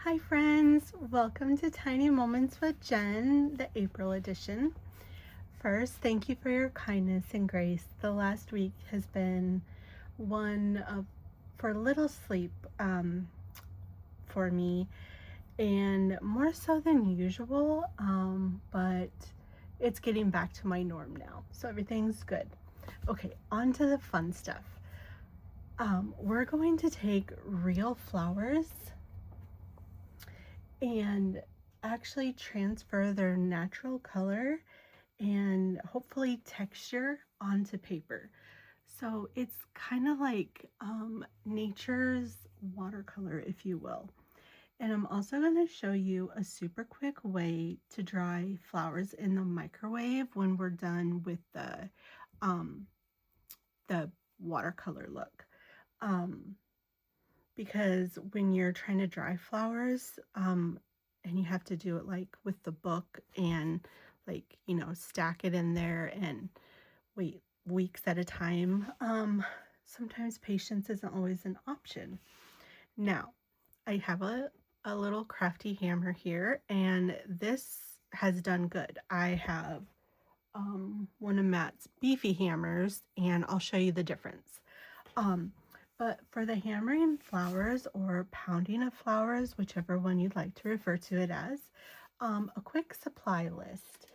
Hi friends, welcome to Tiny Moments with Jen, the April edition. First, thank you for your kindness and grace. The last week has been one of for little sleep for me, and more so than usual, but it's getting back to my norm now, so everything's good. Okay, on to the fun stuff. We're going to take real flowers and actually transfer their natural color and hopefully texture onto paper. So it's kind of like nature's watercolor, if you will. And I'm also going to show you a super quick way to dry flowers in the microwave when we're done with um, the watercolor look. Because when you're trying to dry flowers, and you have to do it like with the book and like, stack it in there and wait weeks at a time, sometimes patience isn't always an option. Now, I have a little crafty hammer here, and this has done good. I have one of Matt's beefy hammers, and I'll show you the difference. But for the hammering flowers or pounding of flowers, whichever one you'd like to refer to it as, a quick supply list.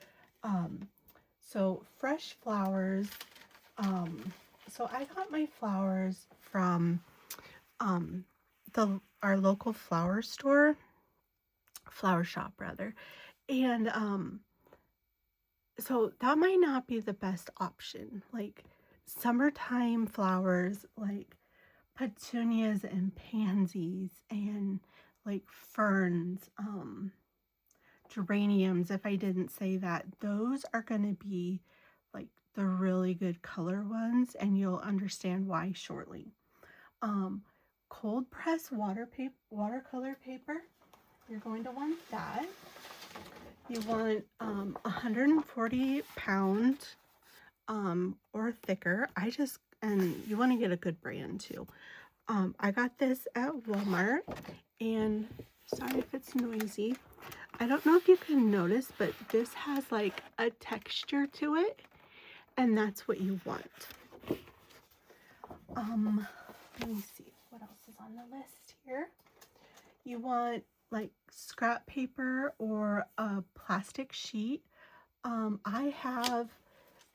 So fresh flowers. So I got my flowers from our local flower shop rather, and so that might not be the best option. Like summertime flowers, like petunias and pansies and like ferns, geraniums, if I didn't say that, those are going to be like the really good color ones, and you'll understand why shortly. Cold press watercolor paper, you're going to want that. You want 140 pound or thicker. And you want to get a good brand too. I got this at Walmart, and sorry if it's noisy. I don't know if you can notice, but this has like a texture to it, and that's what you want. Let me see what else is on the list here. You want like scrap paper or a plastic sheet. I have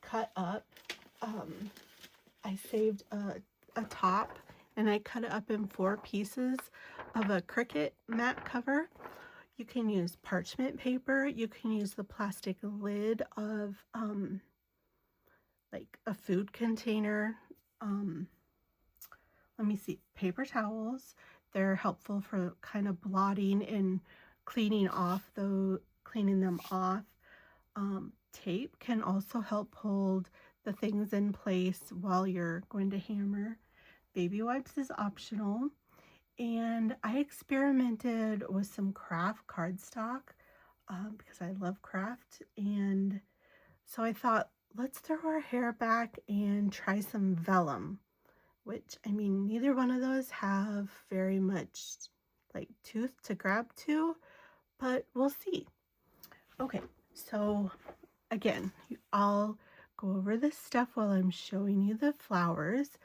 cut up, I saved a top, and I cut it up in 4 pieces of a Cricut mat cover. You can use parchment paper. You can use the plastic lid of like a food container. Let me see, paper towels. They're helpful for kind of blotting and cleaning them off. Tape can also help hold the things in place while you're going to hammer. Baby wipes is optional. And I experimented with some craft cardstock because I love craft. And so I thought, let's throw our hair back and try some vellum, which, I mean, neither one of those have very much like tooth to grab to, but we'll see. Okay, so again, I'll go over this stuff while I'm showing you the flowers.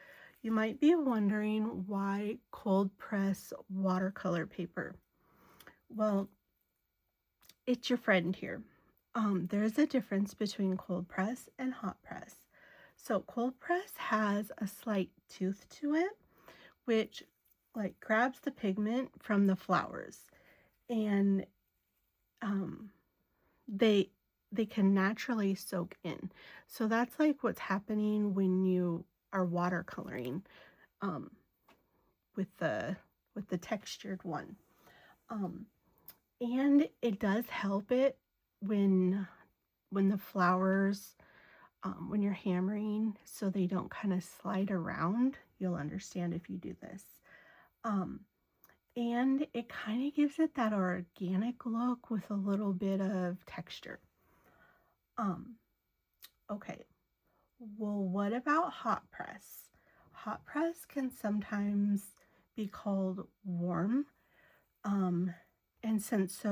You might be wondering why cold press watercolor paper. Well, it's your friend here. There's a difference between cold press and hot press. So cold press has a slight tooth to it, which like grabs the pigment from the flowers, and they can naturally soak in. So that's like what's happening when you are watercoloring with the textured one. And it does help it when the flowers, when you're hammering, so they don't kind of slide around. You'll understand if you do this. And it kind of gives it that organic look with a little bit of texture. Okay, well, what about hot press? Hot press can sometimes be called warm. And since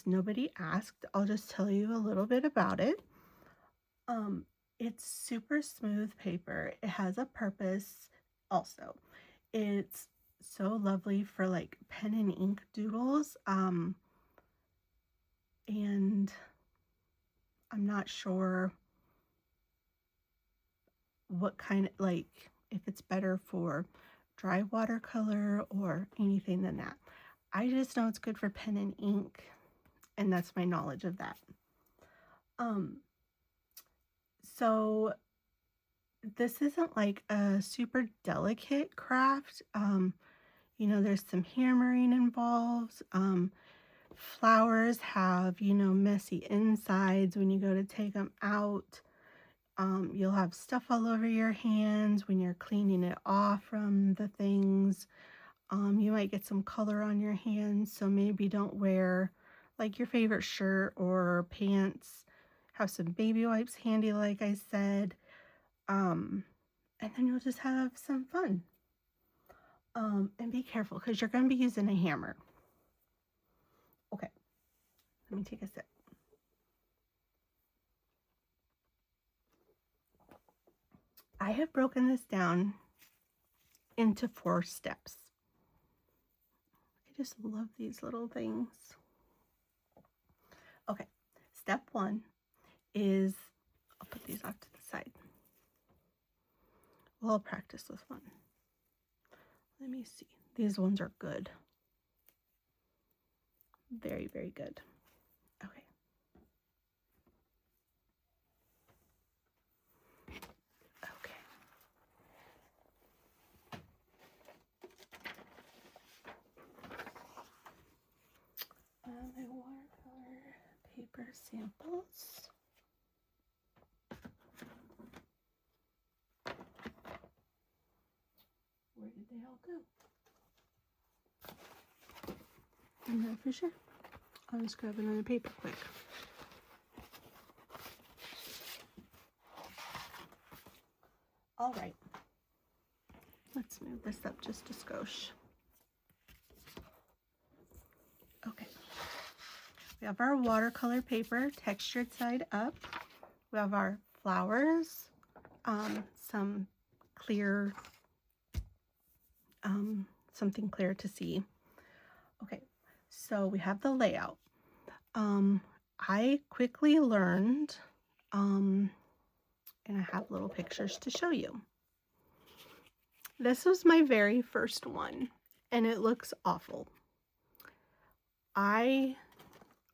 nobody asked, I'll just tell you a little bit about it. Um, it's super smooth paper. It has a purpose also. It's so lovely for like pen and ink doodles. And I'm not sure what kind of, like, if it's better for dry watercolor or anything than that. I just know it's good for pen and ink, and that's my knowledge of that. Um, so this isn't like a super delicate craft. There's some hammering involved. Flowers have, messy insides when you go to take them out. You'll have stuff all over your hands when you're cleaning it off from the things. You might get some color on your hands, so maybe don't wear like your favorite shirt or pants. Have some baby wipes handy, like I said. And then you'll just have some fun. And be careful because you're going to be using a hammer. Okay, let me take a sip. I have broken this down into 4 steps. I just love these little things. Okay, step 1 is, I'll put these off to the side. Well, I'll practice with one. Let me see. These ones are good. Very, very good. Okay. Okay. My watercolor paper samples. Where did they all go? I'm not for sure. I'll just grab another paper quick. All right. Let's move this up just a skosh. Okay. We have our watercolor paper textured side up. We have our flowers, some clear, something clear to see. Okay, so we have the layout. I quickly learned, and I have little pictures to show you. This was my very first one, and it looks awful. I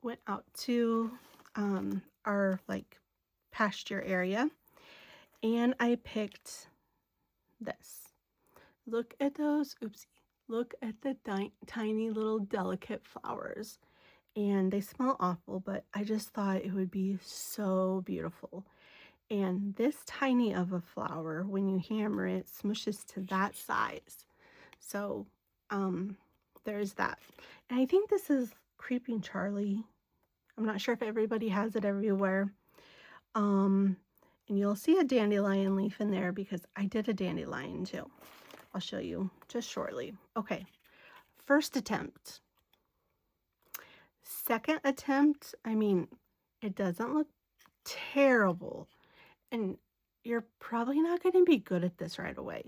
went out to our like pasture area, and I picked this. Look at those, oopsie. Look at the tiny little delicate flowers. And they smell awful, but I just thought it would be so beautiful. And this tiny of a flower, when you hammer it, smushes to that size. So there's that. And I think this is Creeping Charlie. I'm not sure if everybody has it everywhere. And you'll see a dandelion leaf in there because I did a dandelion too. I'll show you just shortly. Okay, first attempt. Second attempt, I mean, it doesn't look terrible. And you're probably not going to be good at this right away.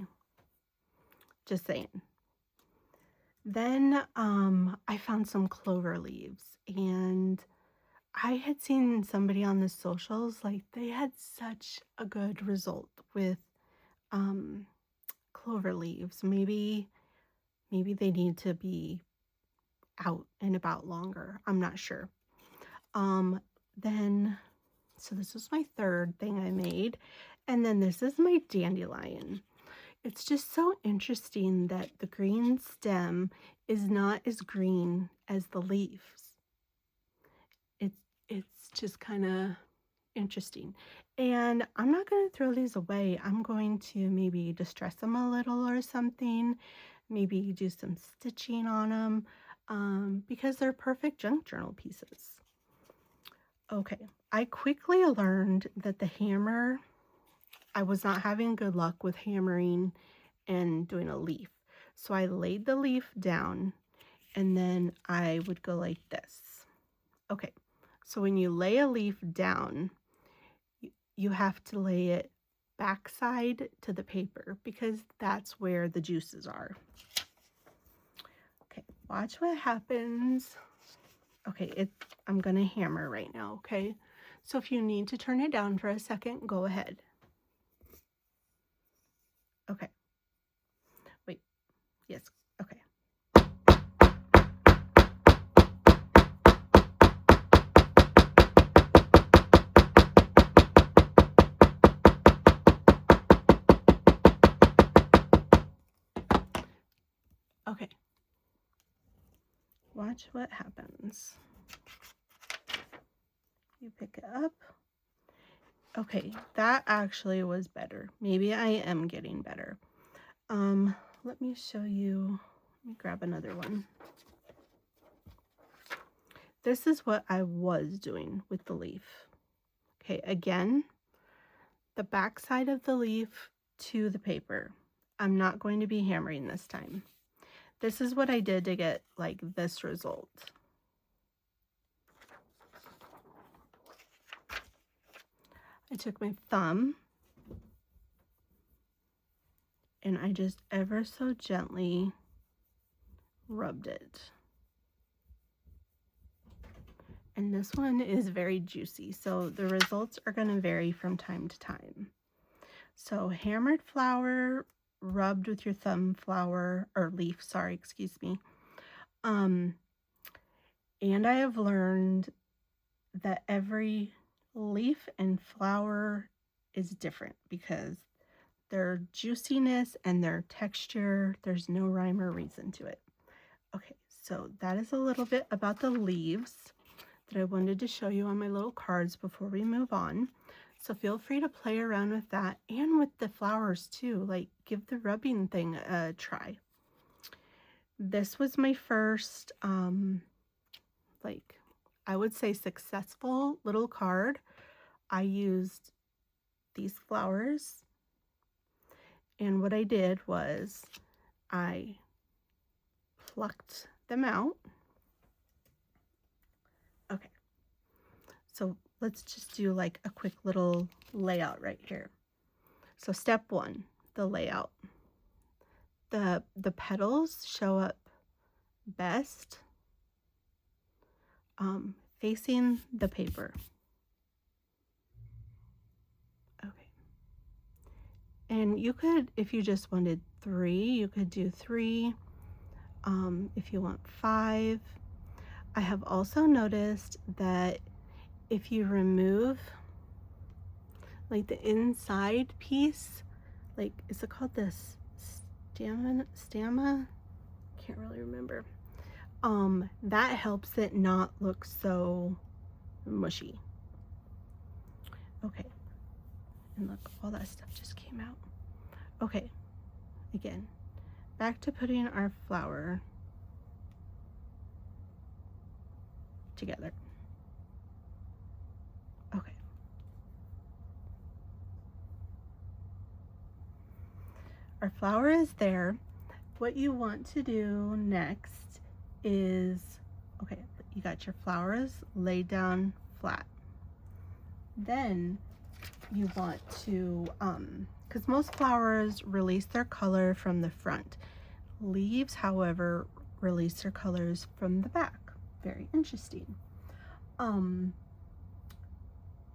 Just saying. Then I found some clover leaves, and I had seen somebody on the socials, like they had such a good result with clover leaves. Maybe they need to be out and about longer. I'm not sure. Then, so this was my third thing I made. And then this is my dandelion. It's just so interesting that the green stem is not as green as the leaves. It's just kind of interesting. And I'm not going to throw these away. I'm going to maybe distress them a little or something. Maybe do some stitching on them because they're perfect junk journal pieces. Okay, I quickly learned that the hammer, I was not having good luck with hammering and doing a leaf. So I laid the leaf down and then I would go like this. Okay, so when you lay a leaf down, you have to lay it backside to the paper because that's where the juices are. Okay, watch what happens. Okay, I'm gonna hammer right now, okay? So if you need to turn it down for a second, go ahead. Okay. Wait, yes, okay. Okay. Watch what happens. You pick it up. Okay, that actually was better. Maybe I am getting better. Let me show you. Let me grab another one. This is what I was doing with the leaf. Okay, again, the back side of the leaf to the paper. I'm not going to be hammering this time. This is what I did to get like this result. I took my thumb and I just ever so gently rubbed it. And this one is very juicy, so the results are going to vary from time to time. So hammered flour rubbed with your thumb flour, or leaf, sorry, excuse me. And I have learned that every leaf and flower is different because their juiciness and their texture, there's no rhyme or reason to it. Okay, so that is a little bit about the leaves that I wanted to show you on my little cards before we move on. So feel free to play around with that and with the flowers too. Like, give the rubbing thing a try. This was my first, like, I would say successful little card. I used these flowers, and what I did was I plucked them out. Okay, so let's just do like a quick little layout right here. So step one, the layout. The petals show up best facing the paper. Okay. And you could, if you just wanted 3, you could do 3. If you want 5. I have also noticed that if you remove like the inside piece, like, is it called this stamina? Can't really remember. That helps it not look so mushy. Okay, and look, all that stuff just came out. Okay, again, back to putting our flour together. Okay. Our flour is there. What you want to do next is, okay, you got your flowers laid down flat. Then you want to, because most flowers release their color from the front. Leaves, however, release their colors from the back. Very interesting.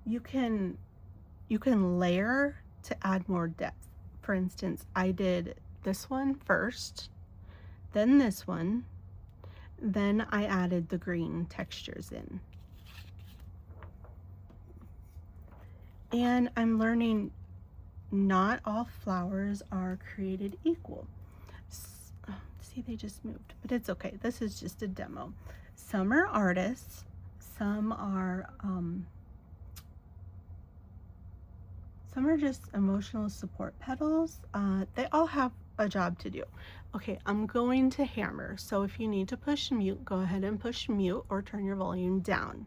You can layer to add more depth. For instance, I did this one first, then this one, then I added the green textures in. And I'm learning not all flowers are created equal. See, they just moved, but it's okay. This is just a demo. Some are artists, some are just emotional support petals. They all have a job to do. Okay, I'm going to hammer, so if you need to push mute, go ahead and push mute or turn your volume down.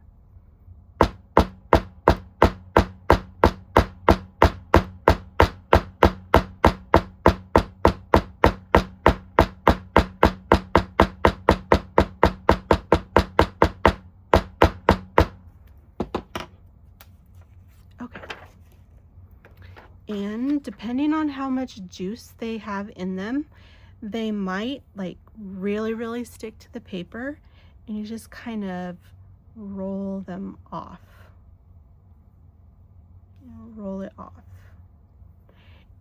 depending on how much juice they have in them, they might like really stick to the paper, and you just kind of roll them off. Roll it off.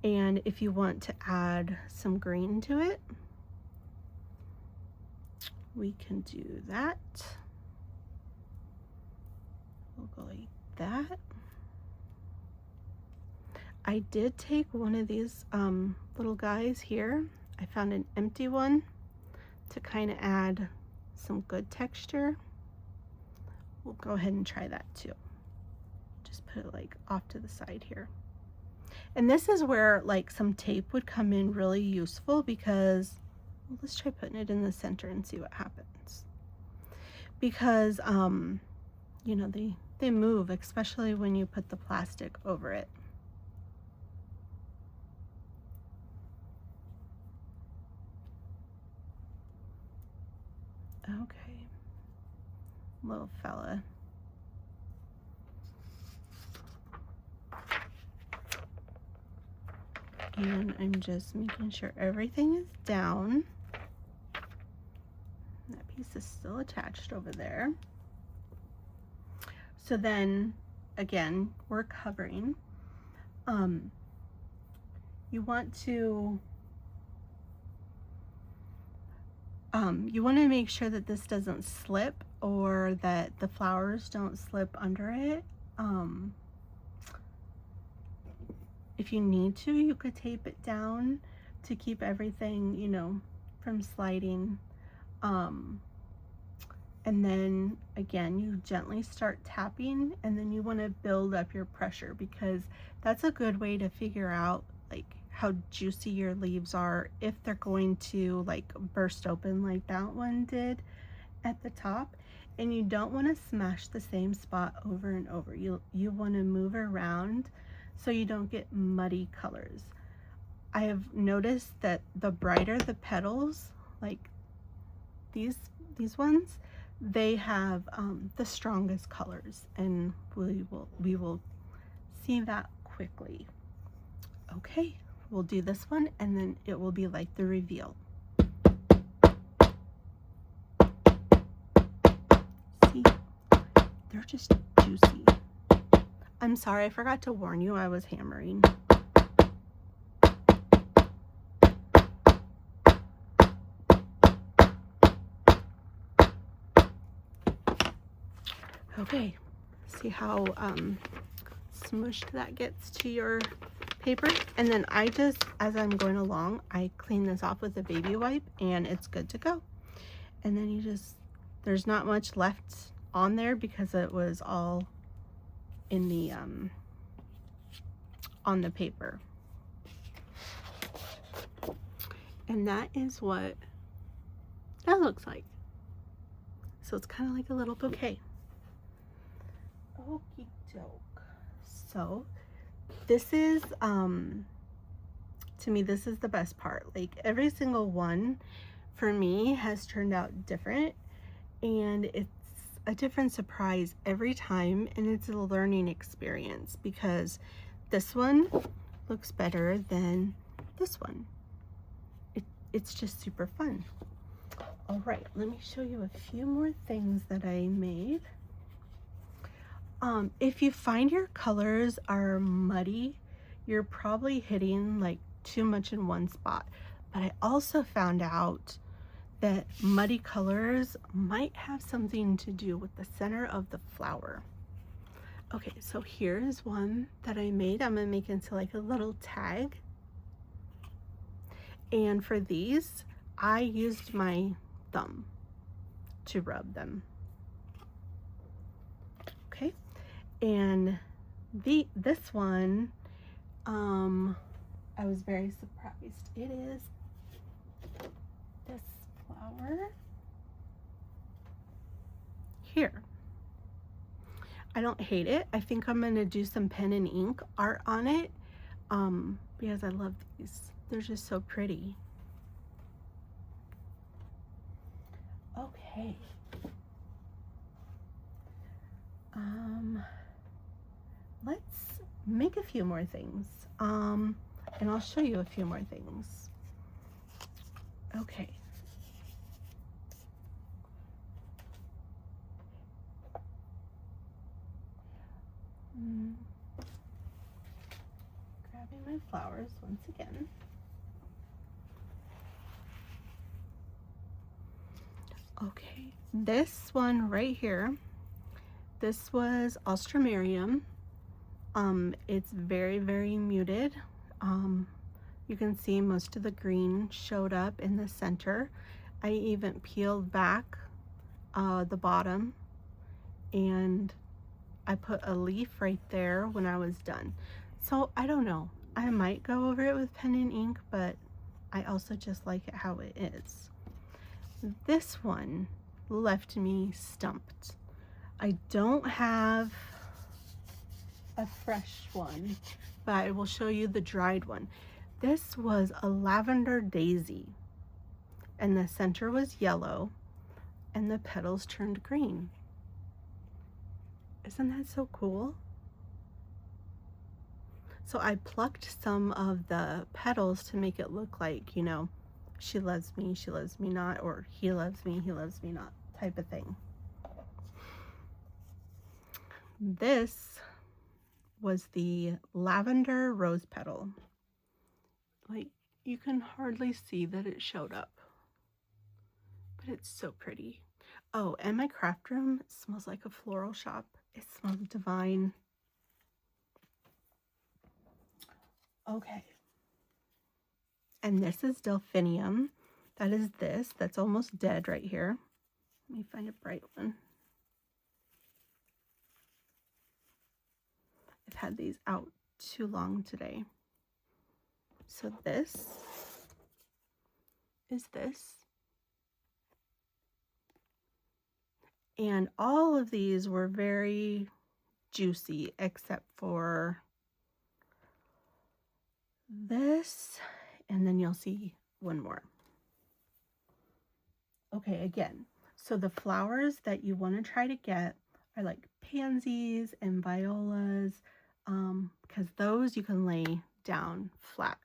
And if you want to add some green to it, we can do that. We'll go like that. I did take one of these little guys here. I found an empty one to kind of add some good texture. We'll go ahead and try that too. Just put it like off to the side here. And this is where like some tape would come in really useful, because, well, let's try putting it in the center and see what happens. Because, you know, they move, especially when you put the plastic over it. Okay, little fella. And I'm just making sure everything is down. That piece is still attached over there. So then, again, we're covering. You want to make sure that this doesn't slip, or that the flowers don't slip under it. If you need to, you could tape it down to keep everything, you know, from sliding. And then again, you gently start tapping, and then you want to build up your pressure, because that's a good way to figure out like how juicy your leaves are, if they're going to like burst open like that one did at the top. And you don't want to smash the same spot over and over. You want to move around so you don't get muddy colors. I have noticed that the brighter the petals, like these ones, they have the strongest colors, and we will see that quickly. Okay, we'll do this one, and then it will be like the reveal. See, they're just juicy. I'm sorry, I forgot to warn you, I was hammering. Okay, see how smushed that gets to your paper? And then I just, as I'm going along, I clean this off with a baby wipe, and it's good to go. And then you just, there's not much left on there because it was all in the on the paper. And that is what that looks like. So it's kind of like a little bouquet. Okie doke. So this is to me, this is the best part. Like every single one for me has turned out different, and it's a different surprise every time, and it's a learning experience, because this one looks better than this one. It's just super fun. All right, let me show you a few more things that I made. If you find your colors are muddy, you're probably hitting like too much in one spot. But I also found out that muddy colors might have something to do with the center of the flower. Okay, so here's one that I made. I'm gonna make into like a little tag. And for these, I used my thumb to rub them. Okay, and this one, I was very surprised. It is this flower here. I don't hate it. I think I'm gonna do some pen and ink art on it because I love these. They're just so pretty. Okay. Let's make a few more things. And I'll show you a few more things. Okay. Grabbing my flowers once again. Okay, this one right here, this was Austromarium. It's very, very muted. You can see most of the green showed up in the center. I even peeled back the bottom, and I put a leaf right there when I was done. So I don't know, I might go over it with pen and ink, but I also just like it how it is. This one left me stumped. I don't have a fresh one, but I will show you the dried one. This was a lavender daisy, and the center was yellow, and the petals turned green. Isn't that so cool? So I plucked some of the petals to make it look like, you know, she loves me not, or he loves me not type of thing. This was the lavender rose petal. Like, you can hardly see that it showed up, but it's so pretty. Oh, and my craft room smells like a floral shop. It smells divine. Okay. And this is delphinium. That is this. That's almost dead right here. Let me find a bright one. I've had these out too long today. So this is this. And all of these were very juicy except for this, and then you'll see one more. Okay, again, so the flowers that you want to try to get are like pansies and violas, because those you can lay down flat.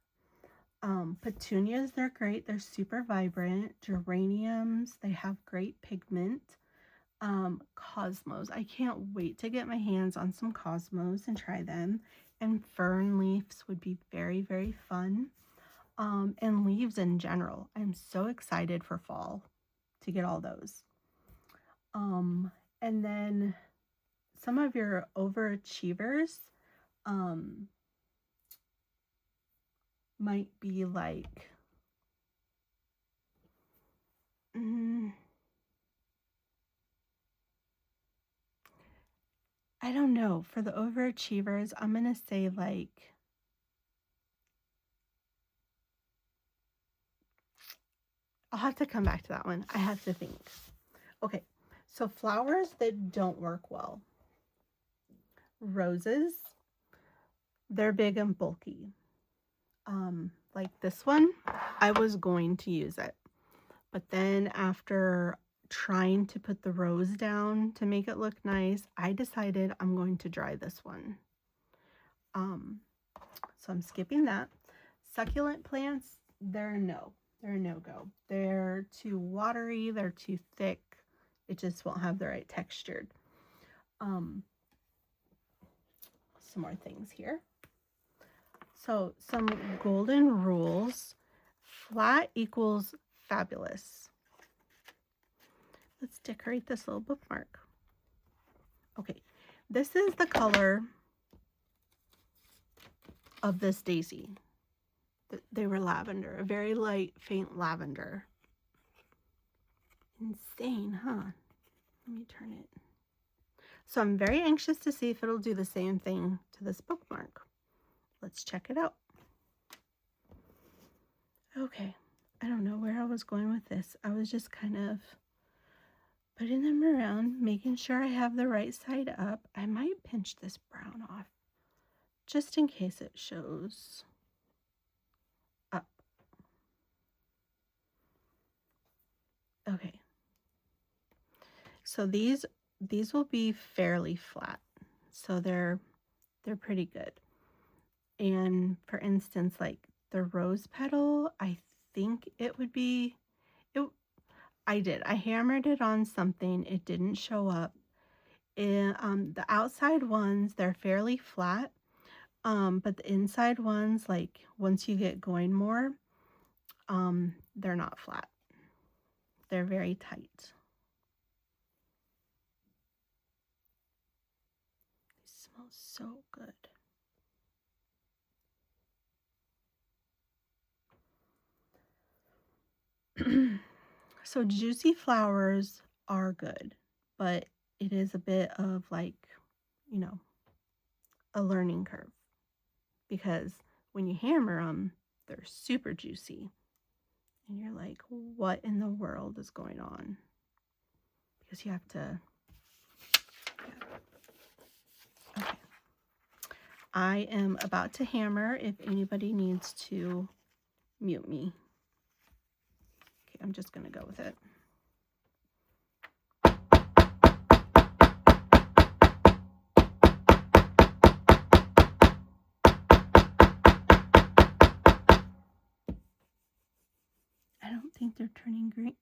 Petunias, they're great. They're super vibrant. Geraniums, they have great pigment. Cosmos, I can't wait to get my hands on some cosmos and try them. And fern leaves would be very, very fun. And leaves in general. I'm so excited for fall to get all those. And then some of your overachievers might be like I don't know. For the overachievers, I'm gonna say like I'll have to come back to that one. I have to think. Okay, so flowers that don't work well. Roses, they're big and bulky. Like this one, I was going to use it. But then after trying to put the rose down to make it look nice, I decided I'm going to dry this one. So I'm skipping that. Succulent plants, they're a no-go. They're too watery, they're too thick. It just won't have the right texture. Some more things here. So some golden rules. Flat equals fabulous. Let's decorate this little bookmark. Okay, this is the color of this daisy. They were lavender, a very light, faint lavender. Insane, huh? Let me turn it. So I'm very anxious to see if it'll do the same thing to this bookmark. Let's check it out. Okay, I don't know where I was going with this. I was just kind of putting them around, making sure I have the right side up. I might pinch this brown off just in case it shows up. Okay. So these will be fairly flat. So they're pretty good. And for instance, like the rose petal, I think it would be, it, I hammered it on something, it didn't show up. And the outside ones, they're fairly flat, but the inside ones, like once you get going more, they're not flat. They're very tight. It smells so good. So juicy flowers are good, but it is a bit of like, you know, a learning curve, because when you hammer them, they're super juicy. And you're like, what in the world is going on? Because you have to, yeah. Okay. I am about to hammer if anybody needs to mute me. Okay, I'm just gonna go with it. I don't think they're turning green.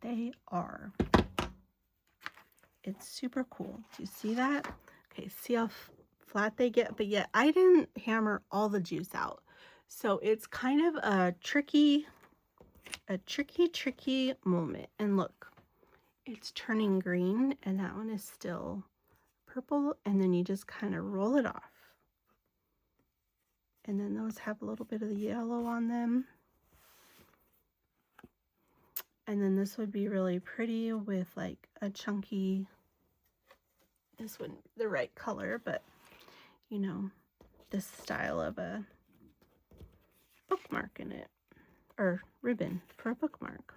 They are. It's super cool. Do you see that? Okay, see how flat they get? But yet I didn't hammer all the juice out. So it's kind of a tricky moment. And look, it's turning green and that one is still purple. And then you just kind of roll it off. And then those have a little bit of the yellow on them. And then this would be really pretty with like a chunky, this wouldn't be the right color, but you know, this style of a bookmark in it, or ribbon for a bookmark.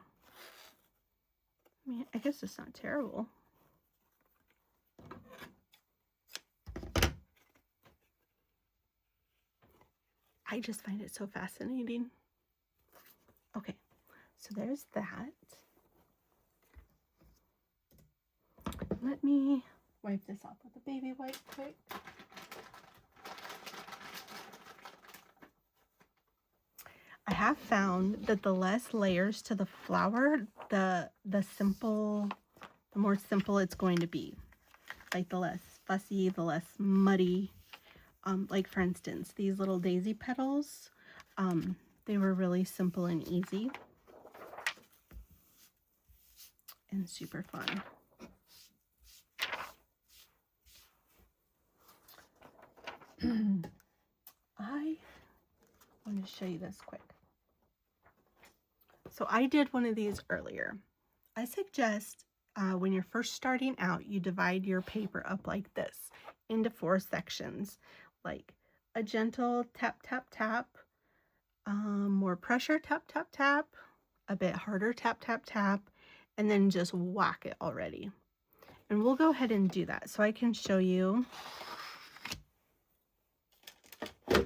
I mean, I guess it's not terrible. I just find it so fascinating. Okay, so there's that. Let me wipe this off with a baby wipe quick. I have found that the less layers to the flower, the more simple it's going to be. Like the less fussy, the less muddy. Like for instance, these little daisy petals, they were really simple and easy and super fun. I want to show you this quick. So I did one of these earlier. I suggest when you're first starting out, you divide your paper up like this into 4 sections, like a gentle tap, tap, tap, more pressure, tap, tap, tap, a bit harder, tap, tap, tap, and then just whack it already. And we'll go ahead and do that so I can show you. Let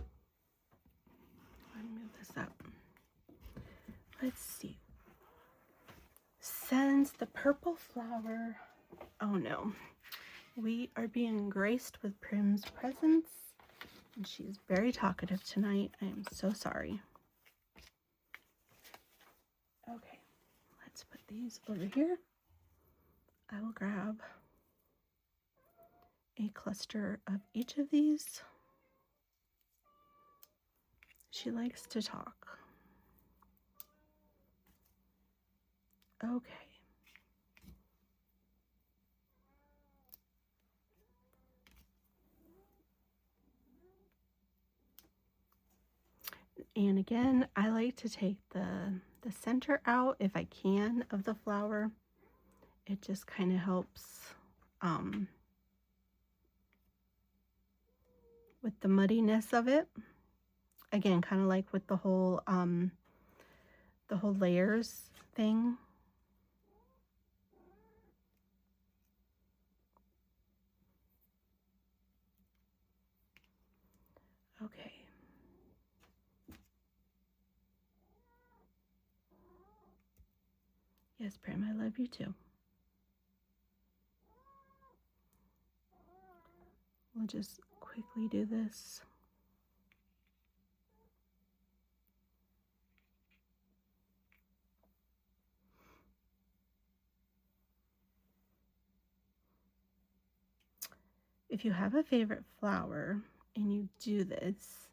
me move this up. Let's see. Since the purple flower, oh no, we are being graced with Prim's presence, and she's very talkative tonight. I am so sorry. Okay, let's put these over here. I will grab a cluster of each of these. She likes to talk. Okay. And again, I like to take the center out if I can of the flower. It just kind of helps with the muddiness of it. Again, kind of like with the whole layers thing. Yes, Prim, I love you too. We'll just quickly do this. If you have a favorite flower and you do this,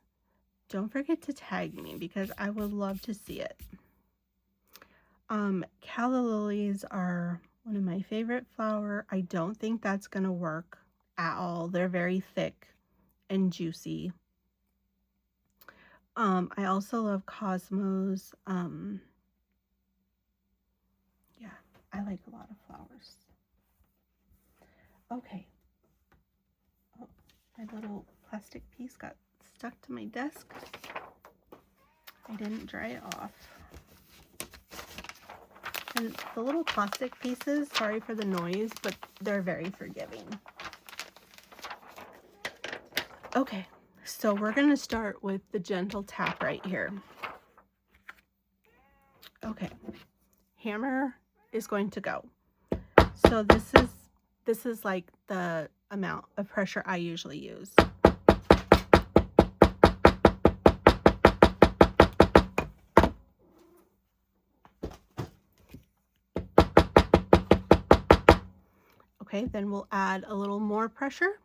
don't forget to tag me because I would love to see it. Calla lilies are one of my favorite flower. I don't think that's gonna work at all. They're very thick and juicy. I also love cosmos. Yeah, I like a lot of flowers. Okay. Oh, my little plastic piece got stuck to my desk. I didn't dry it off. And the little plastic pieces, sorry for the noise, but they're very forgiving. Okay, so we're gonna start with the gentle tap right here. Okay, hammer is going to go. So this is like the amount of pressure I usually use. Okay, then we'll add a little more pressure.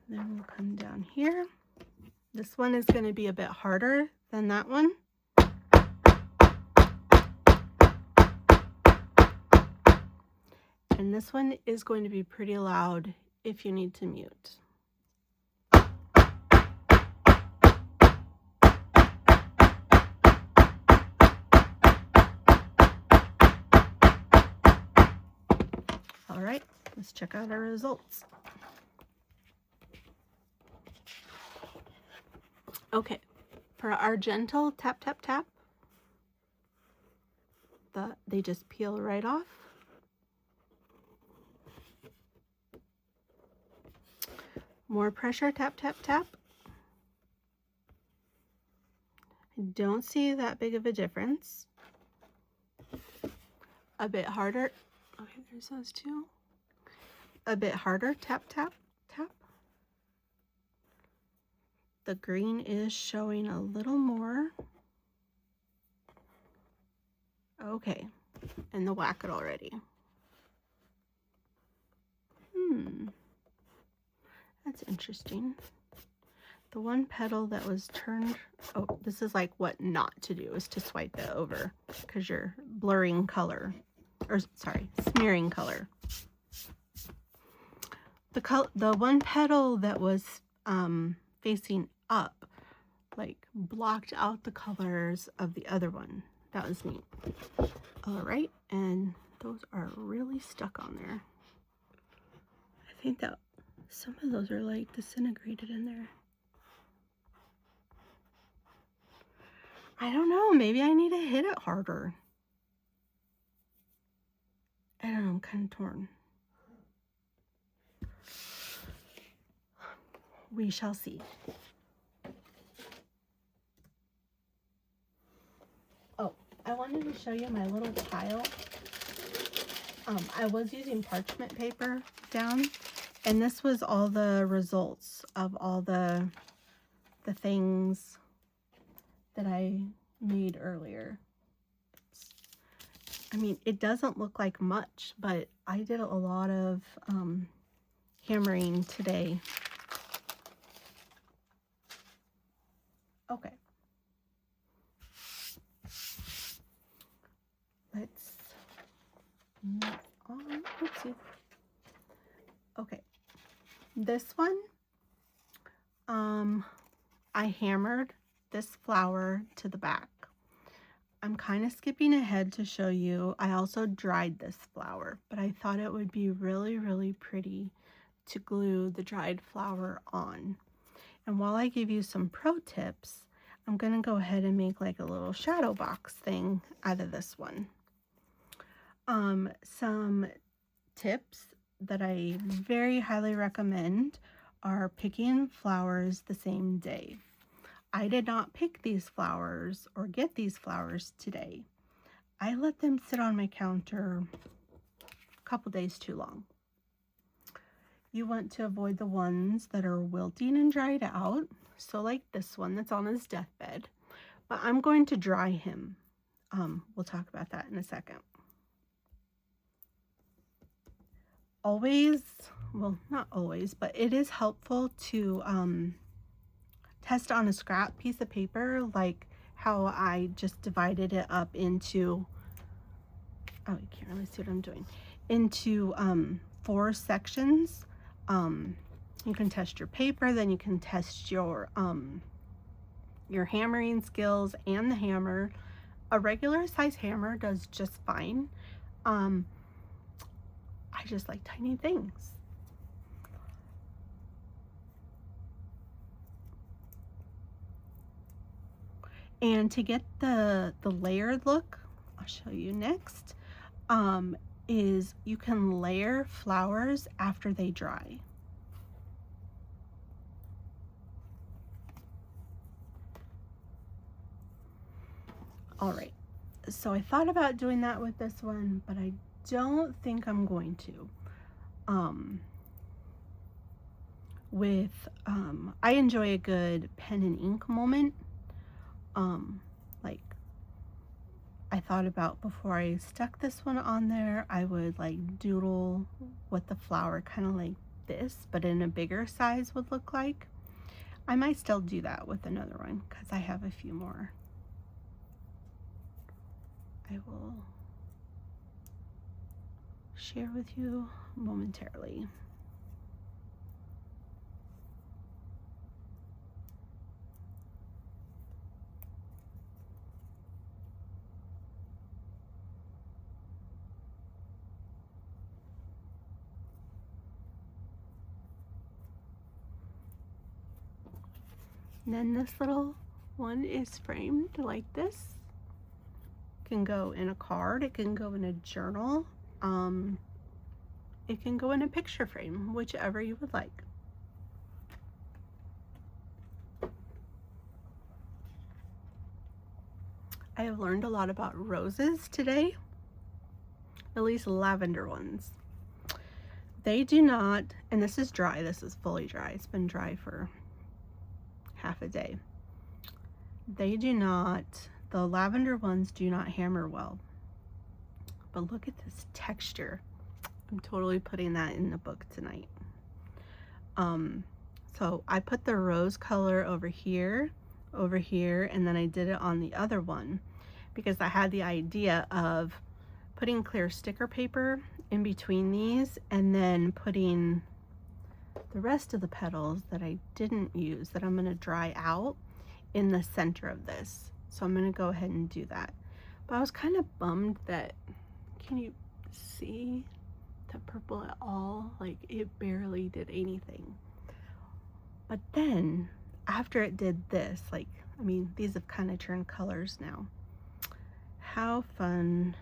Then we'll come down here. This one is going to be a bit harder than that one. And this one is going to be pretty loud if you need to mute. All right, let's check out our results. Okay, for our gentle tap, tap, tap, they just peel right off. More pressure, tap, tap, tap. I don't see that big of a difference. A bit harder. Okay, there's those two. A bit harder, tap, tap, tap. The green is showing a little more. Okay, and the whack it already. That's interesting. The one petal that was turned, oh, this is like what not to do, is to swipe it over because you're blurring color, or sorry, smearing color. The one petal that was facing up, like blocked out the colors of the other one. That was neat. All right, and those are really stuck on there. I think that some of those are like disintegrated in there. I don't know, maybe I need to hit it harder. I don't know, I'm kind of torn. We shall see. Oh, I wanted to show you my little pile. I was using parchment paper down, and this was all the results of all the things that I made earlier. I mean, it doesn't look like much, but I did a lot of hammering today. Okay. Let's move on. Oopsie. Okay. This one, I hammered this flower to the back. I'm kind of skipping ahead to show you. I also dried this flower, but I thought it would be really, really pretty to glue the dried flower on. And while I give you some pro tips, I'm gonna go ahead and make like a little shadow box thing out of this one. Some tips that I very highly recommend are picking flowers the same day. I did not pick these flowers or get these flowers today. I let them sit on my counter a couple days too long. You want to avoid the ones that are wilting and dried out. So like this one that's on his deathbed, but I'm going to dry him. We'll talk about that in a second. Always, well, not always, but it is helpful to test on a scrap piece of paper, like how I just divided it up into, oh, you can't really see what I'm doing, into 4 sections. You can test your paper, then you can test your hammering skills and the hammer. A regular size hammer does just fine. I just like tiny things. And to get the layered look, I'll show you next, is you can layer flowers after they dry. All right, so I thought about doing that with this one, but I don't think I'm going to. I enjoy a good pen and ink moment. Like I thought about before I stuck this one on there, I would like doodle what the flower kind of like this, but in a bigger size would look like. I might still do that with another one because I have a few more. I will share with you momentarily. And then this little one is framed like this. It can go in a card, it can go in a journal, it can go in a picture frame, whichever you would like. I have learned a lot about roses today, at least lavender ones. They do not, and this is dry, this is fully dry, it's been dry for half a day. They do not, the lavender ones do not hammer well. But look at this texture. I'm totally putting that in the book tonight. So I put the rose color over here, and then I did it on the other one because I had the idea of putting clear sticker paper in between these and then putting the rest of the petals that I didn't use that I'm going to dry out in the center of this. So I'm going to go ahead and do that. But I was kind of bummed that, can you see the purple at all? Like it barely did anything. But then after it did this, like, I mean, these have kind of turned colors now. How fun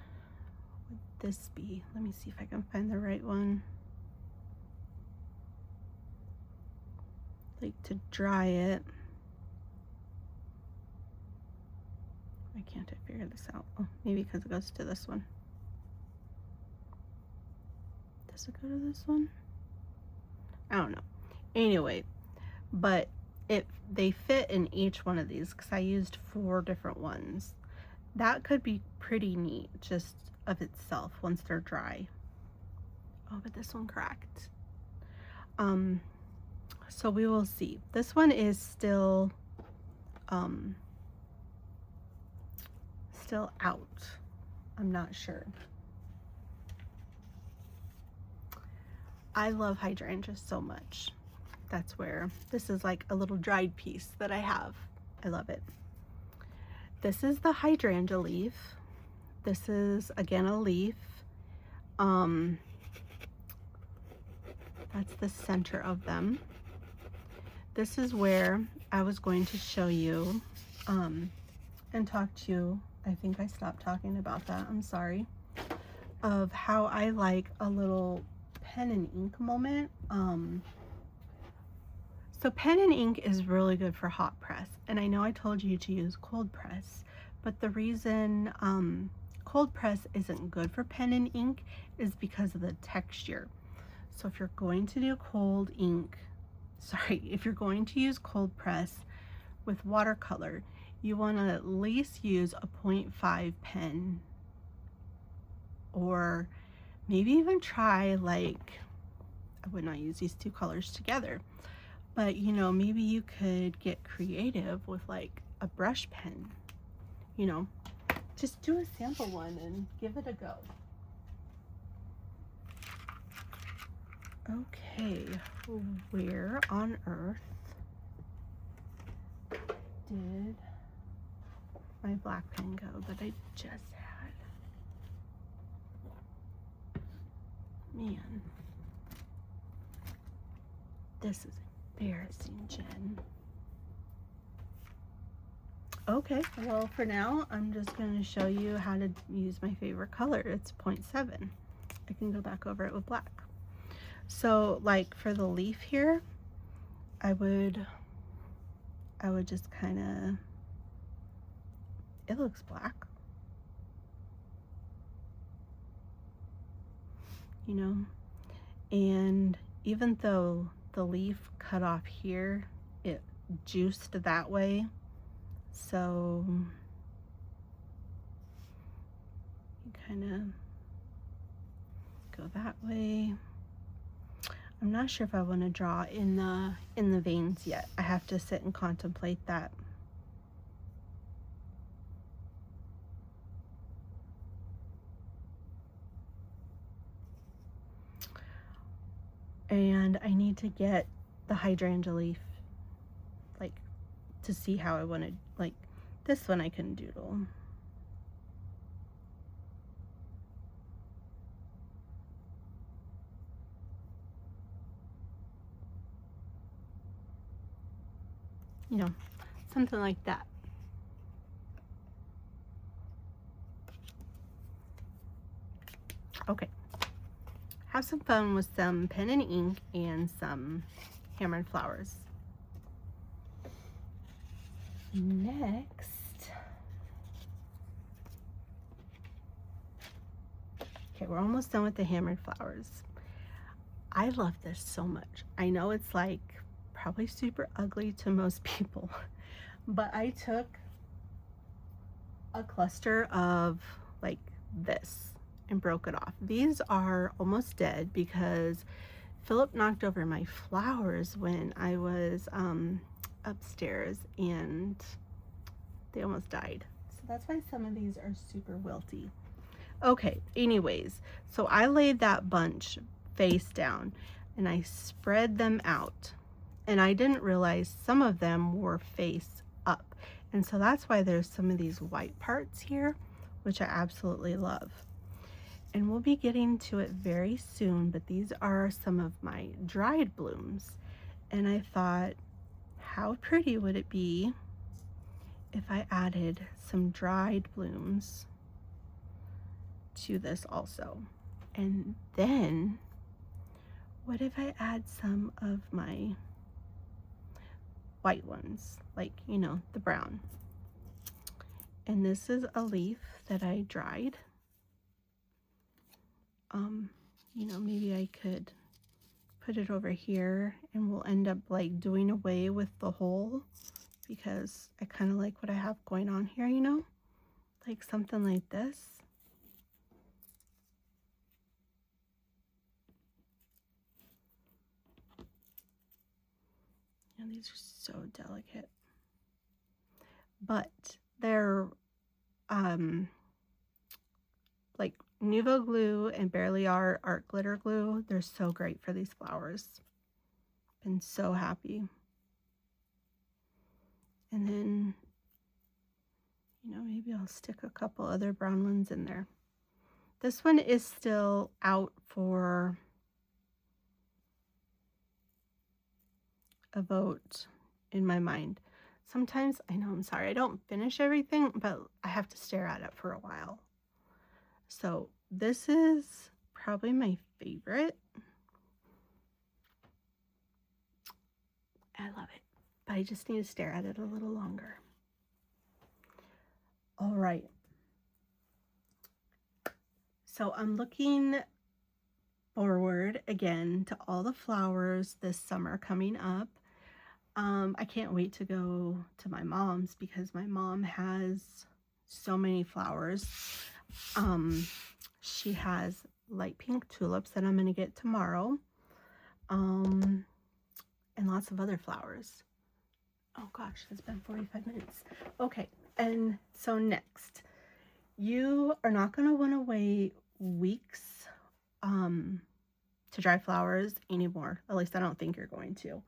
would this be? Let me see if I can find the right one. Like to dry it. Why can't I figure this out? Oh, maybe because it goes to this one. Does it go to this one? I don't know. Anyway, but they fit in each one of these because I used 4 different ones. That could be pretty neat just of itself once they're dry. Oh, but this one cracked. So we will see. This one is still out. I'm not sure. I love hydrangeas so much. That's where this is like a little dried piece that I have. I love it. This is the hydrangea leaf. This is again a leaf. That's the center of them. This is where I was going to show you and talk to you. I think I stopped talking about that. I'm sorry. Of how I like a little pen and ink moment. So pen and ink is really good for hot press. And I know I told you to use cold press, but the reason cold press isn't good for pen and ink is because of the texture. So if you're going to do if you're going to use cold press with watercolor, you want to at least use a 0.5 pen, or maybe even try, like, I would not use these two colors together, but you know, maybe you could get creative with like a brush pen, you know, just do a sample one and give it a go. Okay, where on earth did my black pen go that I just had? Man, this is embarrassing, Jen. Okay, well, for now, I'm just going to show you how to use my favorite color. It's 0.7. I can go back over it with black. So, like, for the leaf here, I would just kind of, it looks black, you know, and even though the leaf cut off here, it juiced that way, so you kind of go that way. I'm not sure if I want to draw in the veins yet. I have to sit and contemplate that. And I need to get the hydrangea leaf, like, to see how I want to, like, this one I can doodle. You know, something like that. Okay, have some fun with some pen and ink and some hammered flowers. Next, okay, we're almost done with the hammered flowers. I love this so much. I know it's like probably super ugly to most people, but I took a cluster of like this and broke it off. These are almost dead because Philip knocked over my flowers when I was upstairs and they almost died. So that's why some of these are super wilty. Okay, anyways, so I laid that bunch face down and I spread them out, and I didn't realize some of them were face up, and so that's why there's some of these white parts here, which I absolutely love. And we'll be getting to it very soon, but these are some of my dried blooms, and I thought, how pretty would it be if I added some dried blooms to this also? And then what if I add some of my white ones, like, you know, the brown? And this is a leaf that I dried. You know, maybe I could put it over here and we'll end up like doing away with the hole, because I kind of like what I have going on here, you know, like something like this. And these are so delicate, but they're like Nuvo glue and Barely Art glitter glue. They're so great for these flowers. Been so happy. And then, you know, maybe I'll stick a couple other brown ones in there. This one is still out for a vote in my mind. Sometimes, I know, I'm sorry, I don't finish everything, but I have to stare at it for a while. So this is probably my favorite. I love it, but I just need to stare at it a little longer. All right. So I'm looking forward again to all the flowers this summer coming up. I can't wait to go to my mom's because my mom has so many flowers. She has light pink tulips that I'm going to get tomorrow. And lots of other flowers. Oh gosh, it's been 45 minutes. Okay, and so next, you are not going to want to wait weeks to dry flowers anymore. At least I don't think you're going to.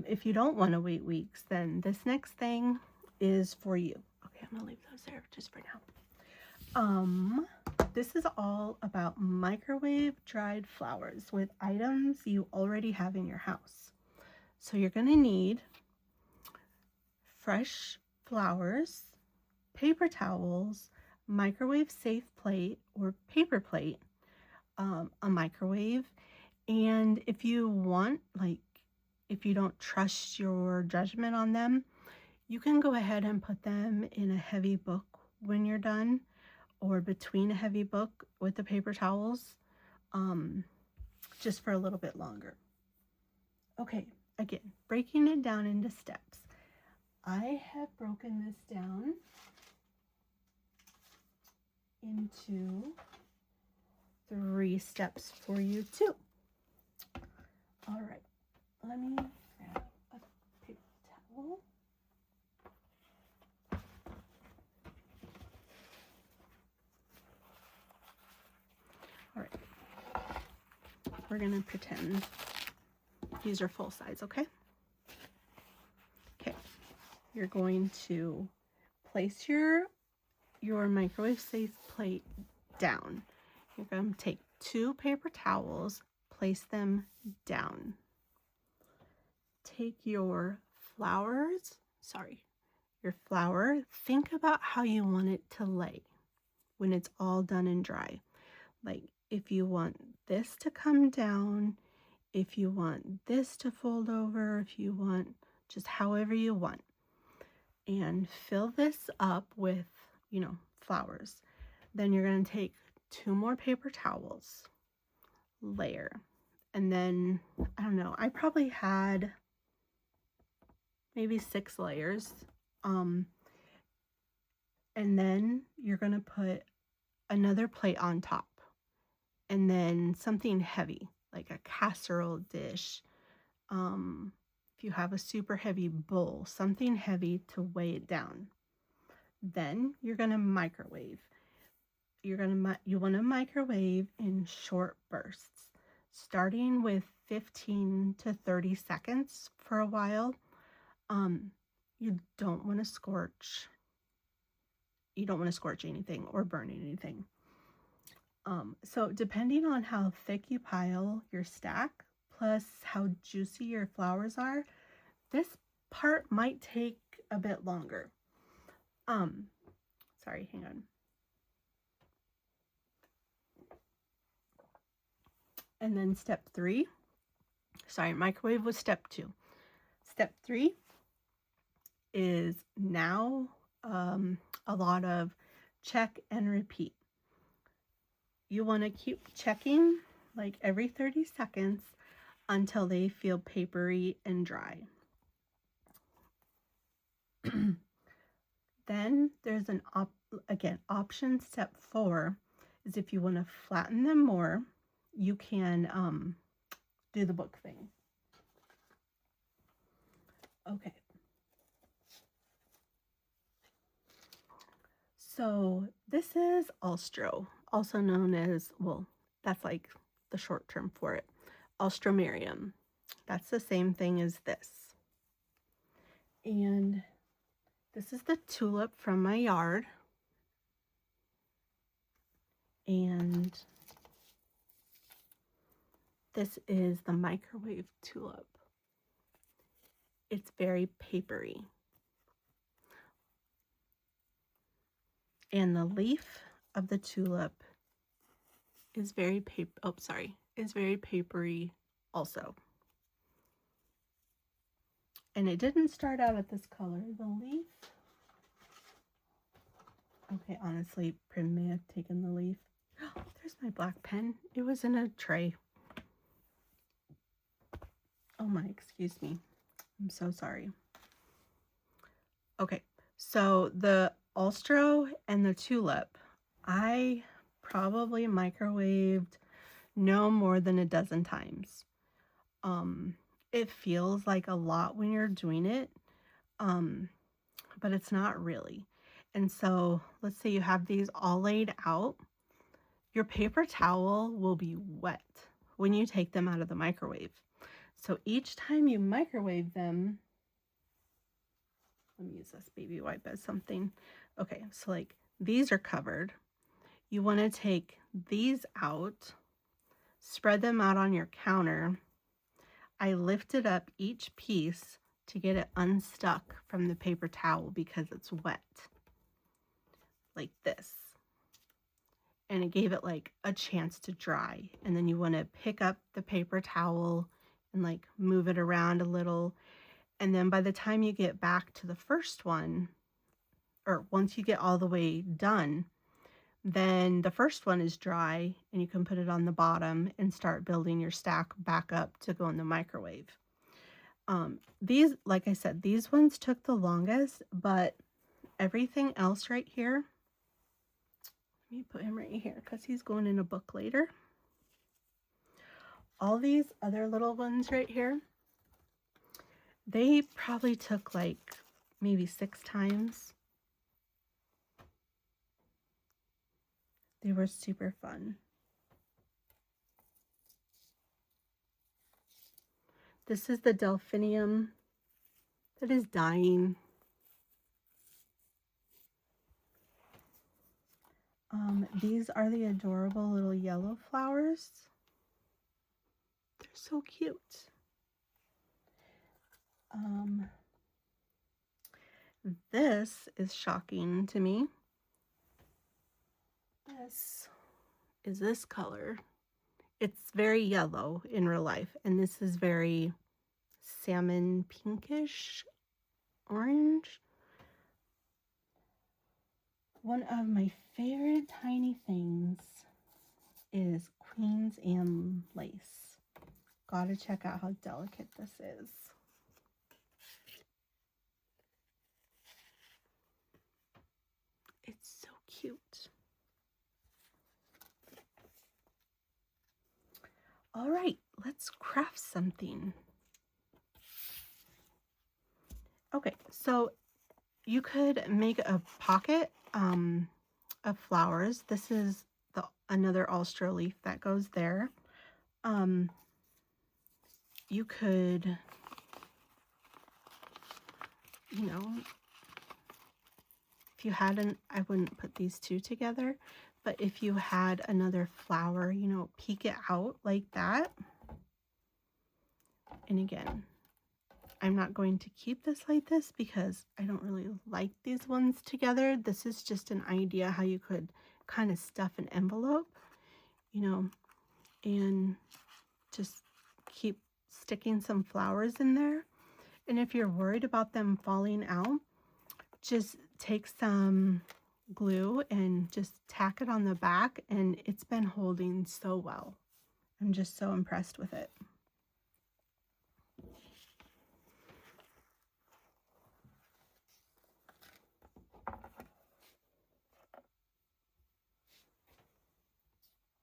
If you don't want to wait weeks, then this next thing is for you. Okay, I'm gonna leave those there just for now. This is all about microwave dried flowers with items you already have in your house. So you're gonna need fresh flowers, paper towels, microwave safe plate or paper plate, a microwave, and if you want, like, if you don't trust your judgment on them, you can go ahead and put them in a heavy book when you're done, or between a heavy book with the paper towels, just for a little bit longer. Okay, again, breaking it down into steps. I have broken this down into 3 steps for you too. All right, let me grab a paper towel. All right, we're gonna pretend these are full size, okay? Okay, you're going to place your microwave safe plate down. You're going to take 2 paper towels, place them down. Take your flour, think about how you want it to lay when it's all done and dry. Like if you want this to come down, if you want this to fold over, if you want just however you want. And fill this up with, flowers. Then you're going to take 2 more paper towels, layer, and then, I don't know, I probably had maybe 6 layers. And then you're going to put another plate on top, and then something heavy, like a casserole dish. If you have a super heavy bowl, something heavy to weigh it down. Then you're going to microwave. You want to microwave in short bursts, starting with 15 to 30 seconds for a while. You don't want to scorch. You don't want to scorch anything or burn anything. So depending on how thick you pile your stack, plus how juicy your flowers are, this part might take a bit longer. Sorry, hang on. And then step 3, microwave was step 2. Step 3 is now a lot of check and repeat. You want to keep checking like every 30 seconds until they feel papery and dry. Then there's option step 4 is if you want to flatten them more, you can do the book thing. Okay. So this is Alstro, also known as, well, that's like the short term for it, Alstromerium. That's the same thing as this. And this is the tulip from my yard. And this is the microwave tulip. It's very papery. And the leaf of the tulip is very is very papery also. And it didn't start out at this color. The leaf, okay, honestly, Prim may have taken the leaf. There's my black pen. It was in a tray. Oh my, excuse me. I'm so sorry. Okay, so the Alstro and the tulip, I probably microwaved no more than a dozen times. It feels like a lot when you're doing it, but it's not really. And so let's say you have these all laid out. Your paper towel will be wet when you take them out of the microwave. So each time you microwave them, let me use this baby wipe as something. Okay, so like these are covered. You want to take these out, spread them out on your counter. I lifted up each piece to get it unstuck from the paper towel because it's wet, like this. And it gave it like a chance to dry. And then you want to pick up the paper towel and like move it around a little. And then by the time you get back to the first one, or once you get all the way done, then the first one is dry and you can put it on the bottom and start building your stack back up to go in the microwave. These, like I said, these ones took the longest, but everything else right here, let me put him right here because he's going in a book later. All these other little ones right here, they probably took like maybe 6 times. They were super fun. This is the delphinium that is dying. These are the adorable little yellow flowers. They're so cute. This is shocking to me. This is this color. It's very yellow in real life, and this is very salmon pinkish orange. One of my favorite tiny things is Queens Anne lace. Gotta check out how delicate this is. It's so cute. All right, let's craft something. Okay, so you could make a pocket of flowers. This is another Alstro leaf that goes there. You could, you know, if you had I wouldn't put these two together, but if you had another flower, you know, peek it out like that. And again, I'm not going to keep this like this because I don't really like these ones together. This is just an idea how you could kind of stuff an envelope, you know, and just keep sticking some flowers in there. And if you're worried about them falling out, just take some glue and just tack it on the back, and it's been holding so well. I'm just so impressed with it.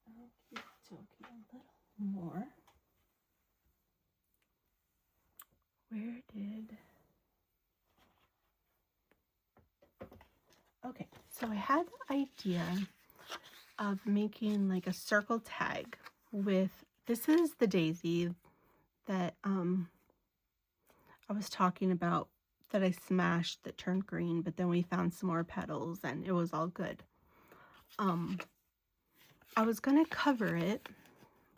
A little more. Where did... Okay, so I had the idea of making like a circle tag with, this is the daisy that I was talking about that I smashed that turned green, but then we found some more petals and it was all good. I was gonna cover it,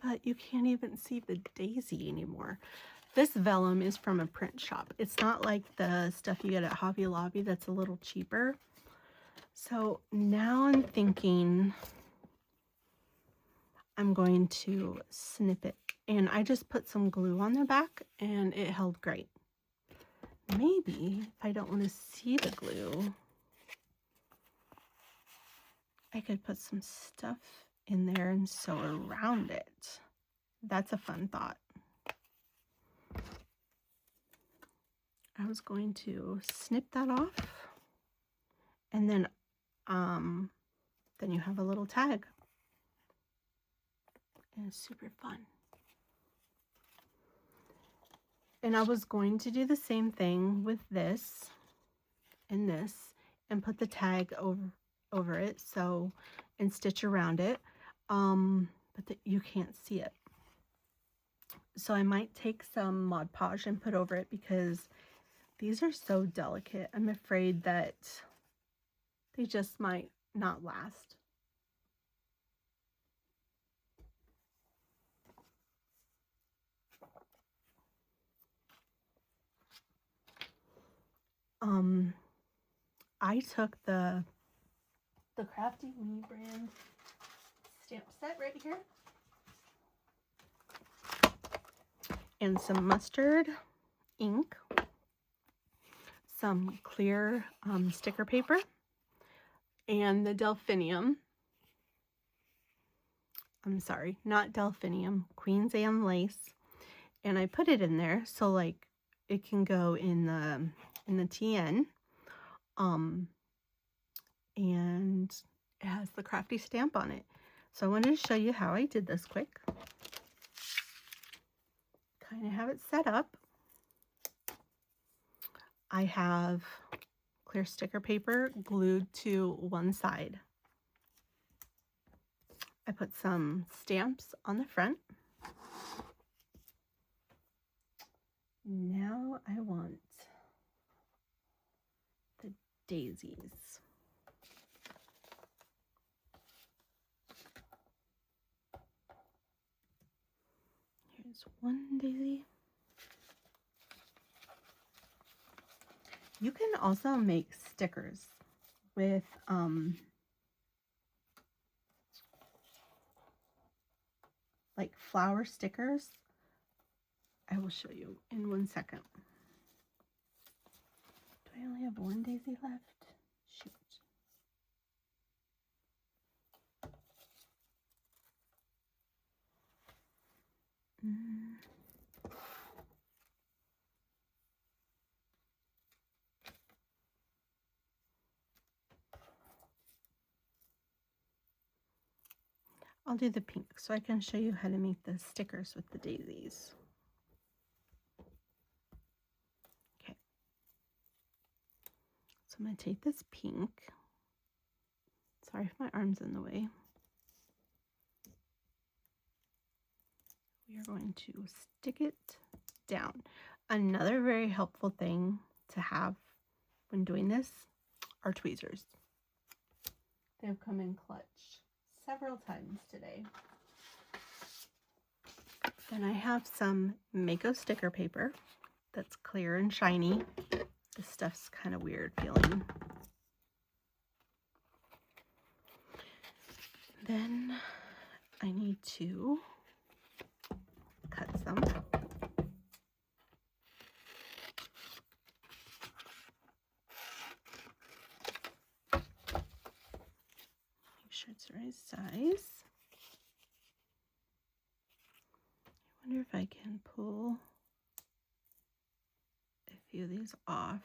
but you can't even see the daisy anymore. This vellum is from a print shop. It's not like the stuff you get at Hobby Lobby that's a little cheaper. So now thinking I'm going to snip it. And I just put some glue on the back and it held great. Maybe if I don't want to see the glue, I could put some stuff in there and sew around it. That's a fun thought. I was going to snip that off, and then you have a little tag. And it's super fun. And I was going to do the same thing with this and this and put the tag over it, so, and stitch around it, but you can't see it. So I might take some Mod Podge and put over it because these are so delicate. I'm afraid that they just might not last. I took the CraftyMe brand stamp set right here and some mustard ink, some clear sticker paper, and the delphinium. I'm sorry, not delphinium, Queen's Anne lace. And I put it in there so like it can go in the TN. And it has the Crafty stamp on it. So I wanted to show you how I did this quick. Kind of have it set up. I have clear sticker paper glued to one side. I put some stamps on the front. Now I want the daisies. Here's one daisy. You can also make stickers with like flower stickers. I will show you in 1 second. Do I only have one daisy left? Shoot. I'll do the pink so I can show you how to make the stickers with the daisies. Okay. So I'm going to take this pink. Sorry if my arm's in the way. We are going to stick it down. Another very helpful thing to have when doing this are tweezers. They've come in clutch several times today. Then I have some Mako sticker paper that's clear and shiny. This stuff's kind of weird feeling. Then I need to cut some. Make sure it's the right size. I wonder if I can pull a few of these off.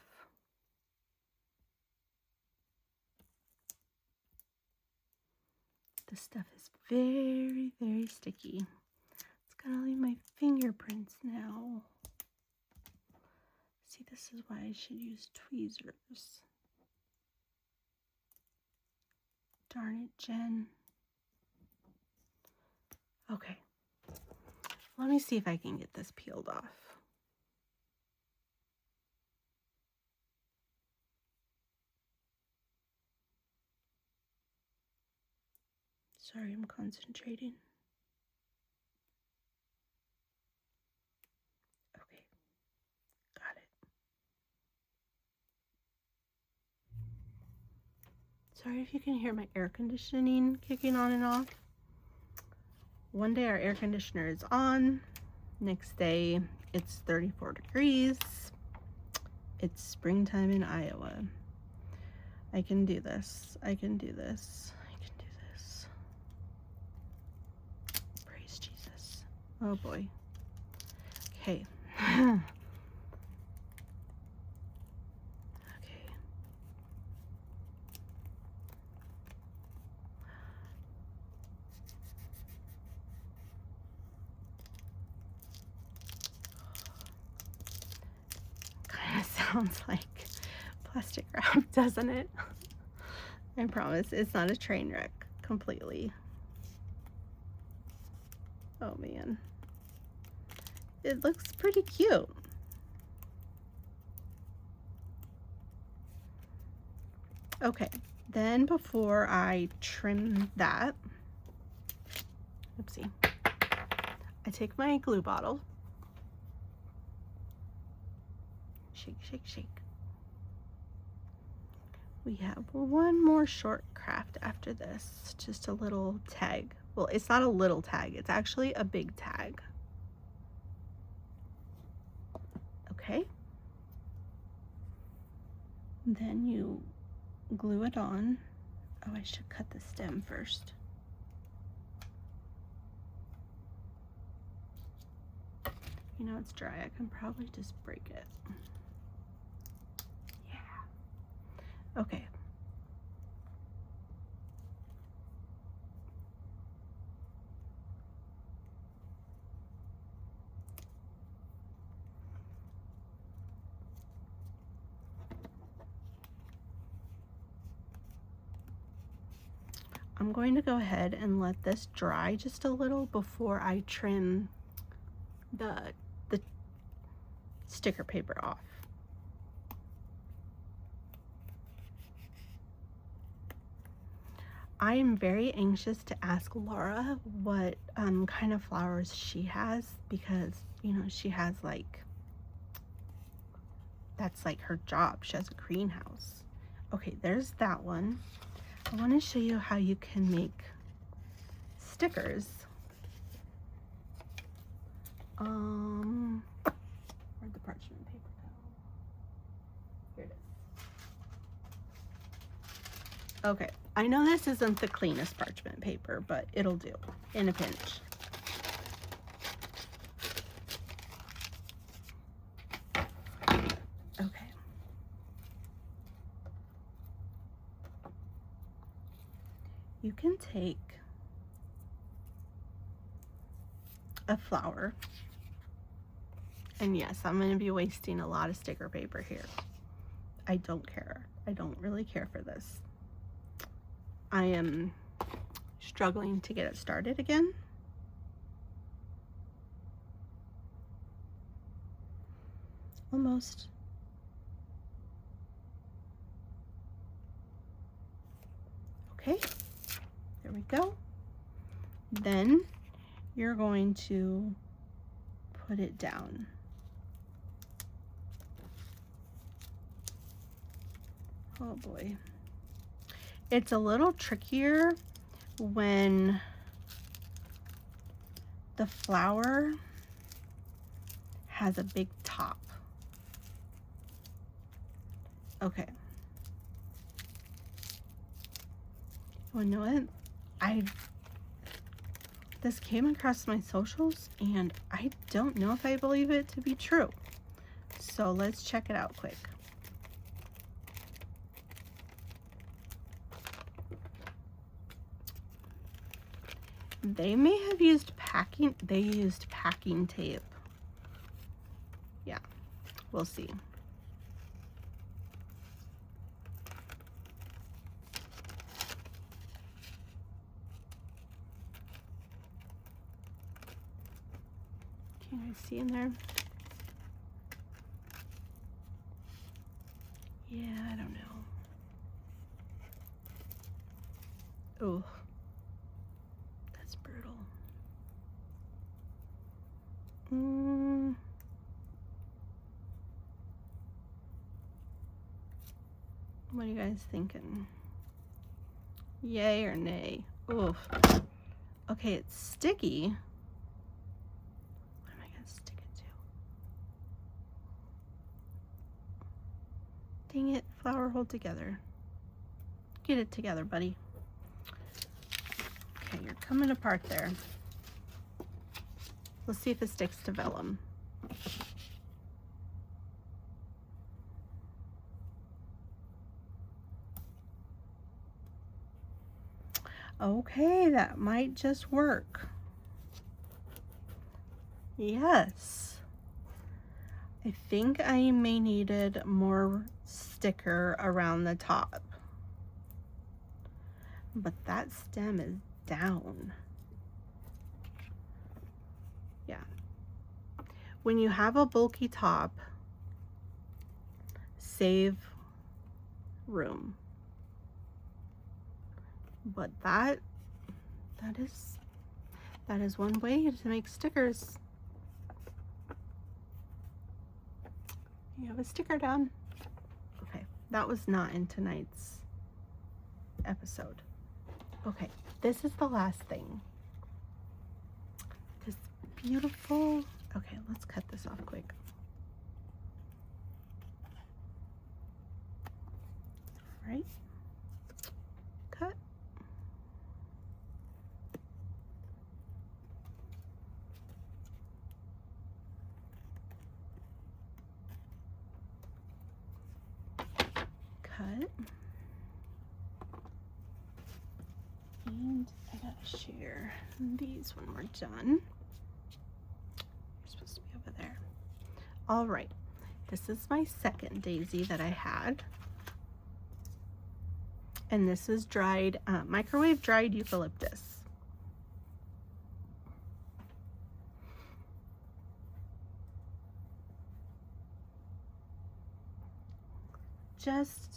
This stuff is very, very sticky. It's gonna leave my fingerprints now. See, this is why I should use tweezers. Darn it, Jen. Okay. Let me see if I can get this peeled off. Sorry, I'm concentrating. Okay, got it. Sorry if you can hear my air conditioning kicking on and off. One day our air conditioner is on, next day it's 34 degrees. It's springtime in Iowa. I can do this. I can do this. I can do this. Praise Jesus. Oh boy. Okay. Okay. Kind of sounds like plastic wrap, doesn't it? I promise it's not a train wreck completely. Oh man. It looks pretty cute. Okay, then before I trim that, oopsie, I take my glue bottle, shake, shake, shake. We have one more short craft after this, just a little tag. Well, it's not a little tag, it's actually a big tag. Okay. Then you glue it on. Oh, I should cut the stem first. You know, it's dry. I can probably just break it. Yeah. Okay. I'm going to go ahead and let this dry just a little before I trim the sticker paper off. I am very anxious to ask Laura what kind of flowers she has, because you know she has that's like her job. She has a greenhouse. Okay, there's that one. I want to show you how you can make stickers. Where'd the parchment paper go? Here it is. Okay, I know this isn't the cleanest parchment paper, but it'll do in a pinch. Okay. You can take a flower, and yes, I'm going to be wasting a lot of sticker paper here. I don't care. I don't really care for this. I am struggling to get it started again. Almost. Okay, there we go. Then you're going to put it down. Oh boy. It's a little trickier when the flower has a big top. Okay. Well, you know what? This came across my socials and I don't know if I believe it to be true. So let's check it out quick. They may have used packing tape. Yeah, we'll see. Can you guys see in there? Yeah, I don't know. Oh. What are you guys thinking? Yay or nay? Oof. Okay, it's sticky. What am I gonna stick it to? Dang it, flower, hold together. Get it together, buddy. Okay, you're coming apart there. Let's see if it sticks to vellum. Okay, that might just work. Yes. I think I may needed more sticker around the top. But that stem is down. Yeah. When you have a bulky top, save room. But that is one way to make stickers. You have a sticker down. Okay, that was not in tonight's episode. Okay, this is the last thing. This beautiful, okay, let's cut this off quick. All right, cut. Cut. And I gotta share these when we're done. You're supposed to be over there. All right, this is my second daisy that I had. And this is dried, microwave dried eucalyptus. Just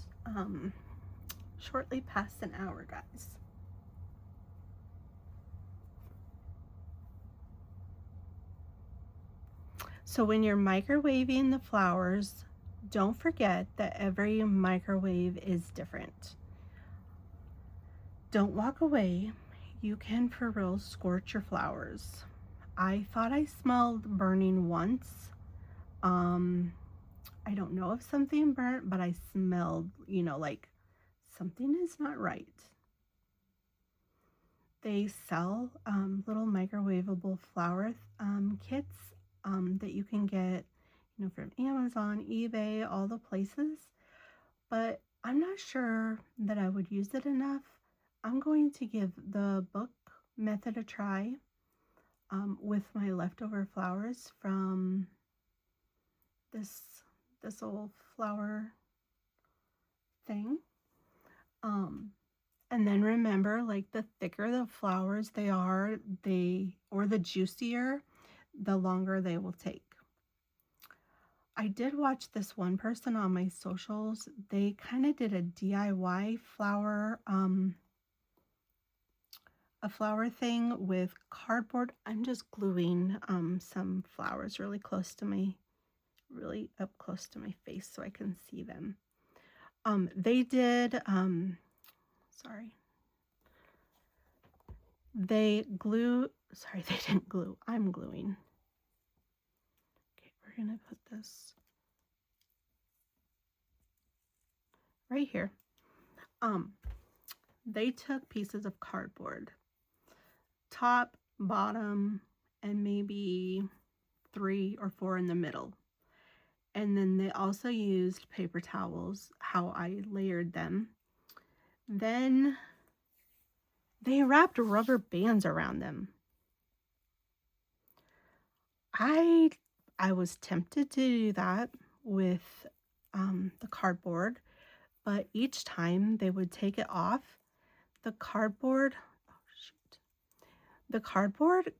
shortly past an hour, guys. So when you're microwaving the flowers, don't forget that every microwave is different. Don't walk away. You can for real scorch your flowers. I thought I smelled burning once. I don't know if something burnt, but I smelled, you know, like something is not right. They sell little microwavable flower kits that you can get, you know, from Amazon, eBay, all the places. But I'm not sure that I would use it enough. I'm going to give the book method a try with my leftover flowers from this old flower thing. And then remember, like, the thicker the flowers they are, or the juicier, the longer they will take. I did watch this one person on my socials. They kind of did a DIY flower, a flower thing with cardboard. I'm just gluing some flowers really up close to my face so I can see them. They did, sorry. They didn't glue. I'm gluing. Okay, we're gonna put this right here. They took pieces of cardboard, top, bottom, and maybe 3 or 4 in the middle. And then they also used paper towels, how I layered them. Then they wrapped rubber bands around them. I was tempted to do that with the cardboard, but each time they would take it off, the cardboard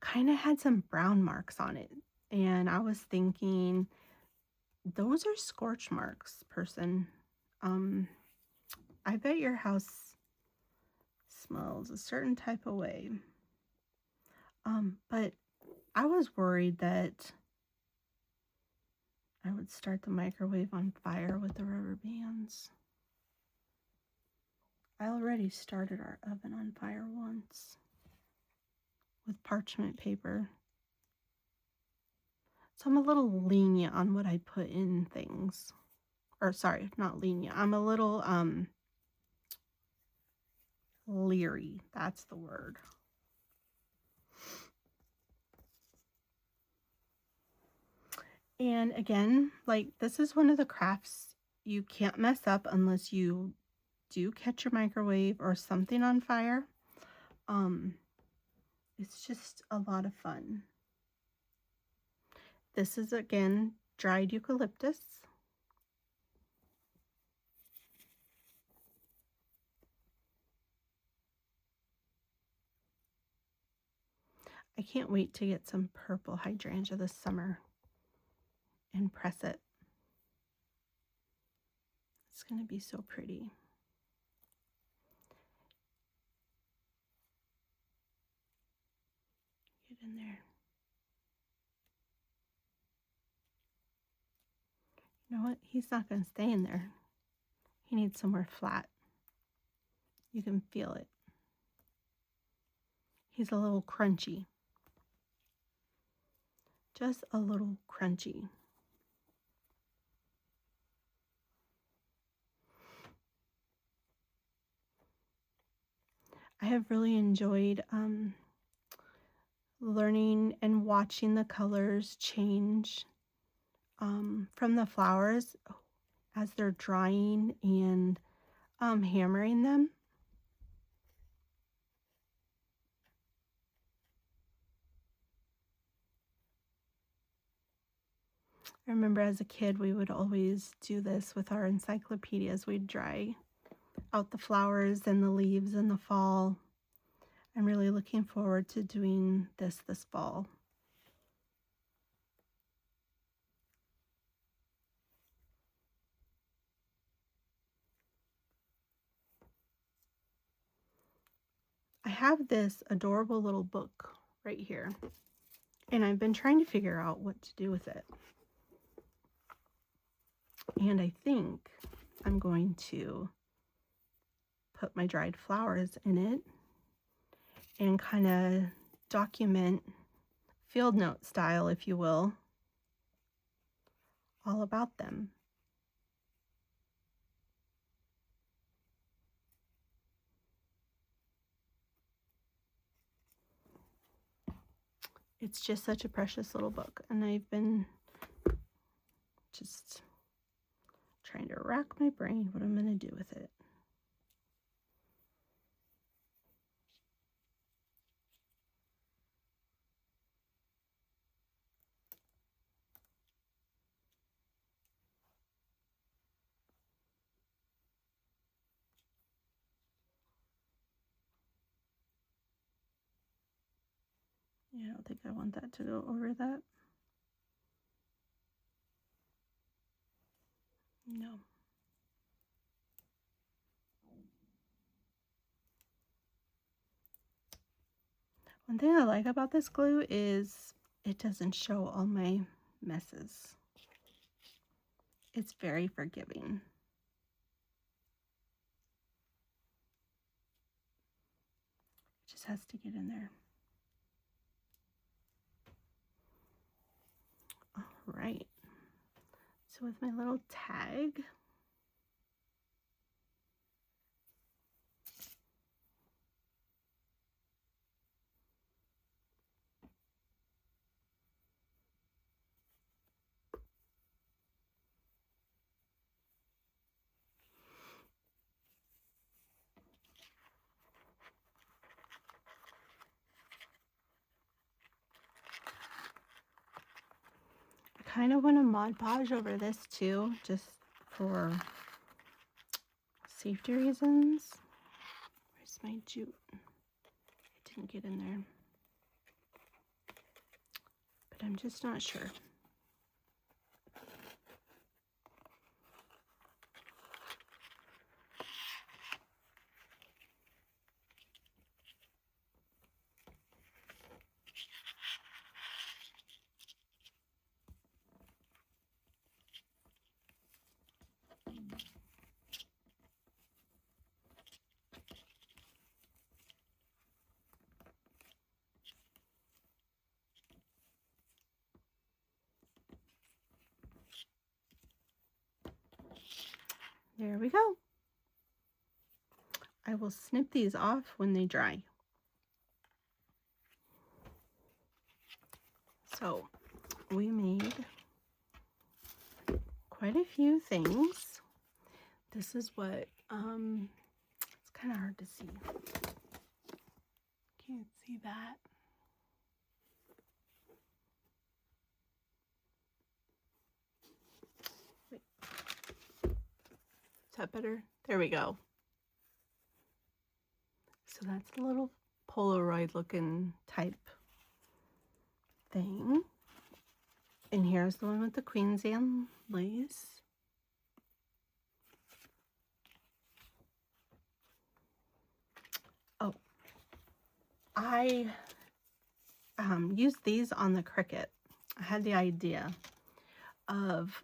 kind of had some brown marks on it. And I was thinking, those are scorch marks, person. I bet your house smells a certain type of way. But I was worried that I would start the microwave on fire with the rubber bands. I already started our oven on fire once with parchment paper. So I'm a little lenient on what I put in things. Or sorry, not lenient. I'm a little leery. That's the word. And again, like, this is one of the crafts you can't mess up unless you do catch your microwave or something on fire. It's just a lot of fun. This is, again, dried eucalyptus. I can't wait to get some purple hydrangea this summer and press it. It's going to be so pretty. Get in there. You know what? He's not going to stay in there. He needs somewhere flat. You can feel it. He's a little crunchy. Just a little crunchy. I have really enjoyed learning and watching the colors change from the flowers as they're drying and hammering them. I remember as a kid we would always do this with our encyclopedias. We'd dry out the flowers and the leaves in the fall. I'm really looking forward to doing this fall. I have this adorable little book right here, and I've been trying to figure out what to do with it. And I think I'm going to put my dried flowers in it and kind of document, field note style, if you will, all about them. It's just such a precious little book, and I've been just trying to rack my brain what I'm going to do with it. Yeah, I don't think I want that to go over that. No. One thing I like about this glue is it doesn't show all my messes. It's very forgiving. It just has to get in there. All right. So with my little tag, I kind of want to Mod Podge over this too, just for safety reasons. Where's my jute? It didn't get in there. But I'm just not sure. There we go. I will snip these off when they dry. So we made quite a few things. This is what, it's kind of hard to see. Can't see that. Wait. Is that better? There we go. So that's a little Polaroid looking type thing. And here's the one with the Queen's Anne lace. Oh, I used these on the Cricut. I had the idea of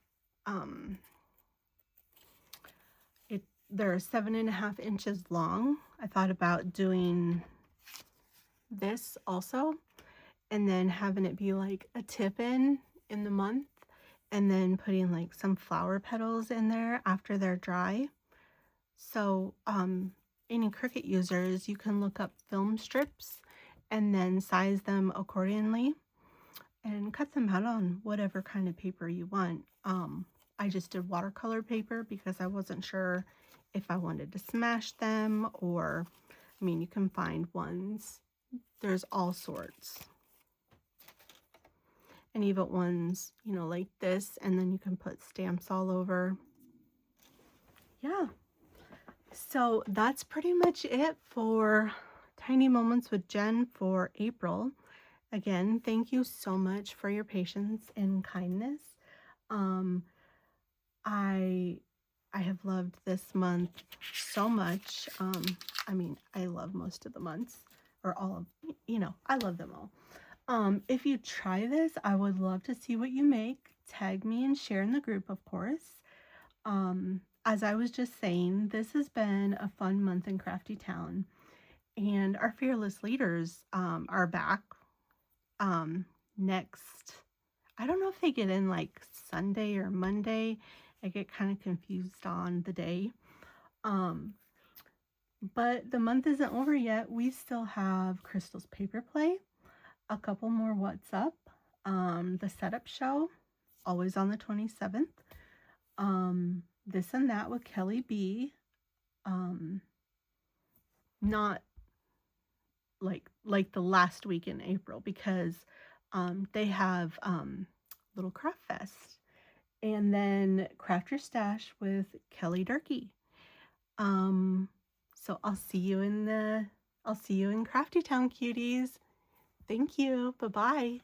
they're 7.5 inches long. I thought about doing this also, and then having it be like a tip in the month, and then putting like some flower petals in there after they're dry. So any Cricut users, you can look up film strips and then size them accordingly and cut them out on whatever kind of paper you want. I just did watercolor paper because I wasn't sure if I wanted to smash them, or, I mean, you can find ones. There's all sorts. And even ones, you know, like this, and then you can put stamps all over. Yeah. So that's pretty much it for Tiny Moments with Jen for April. Again, thank you so much for your patience and kindness. I have loved this month so much. I mean, I love most of the months, or all of, you know, I love them all. If you try this, I would love to see what you make. Tag me and share in the group, of course. As I was just saying, this has been a fun month in Crafty Town, and our fearless leaders are back next. I don't know if they get in like Sunday or Monday. I get kind of confused on the day. But the month isn't over yet. We still have Crystal's Paper Play, a couple more What's Up, the setup show, always on the 27th. This and That with Kelly B. Not like the last week in April, because they have Little Craft Fest, and then Craft Your Stash with Kelly Durkee. So I'll see you in Crafty Town, cuties. Thank you. Bye-bye.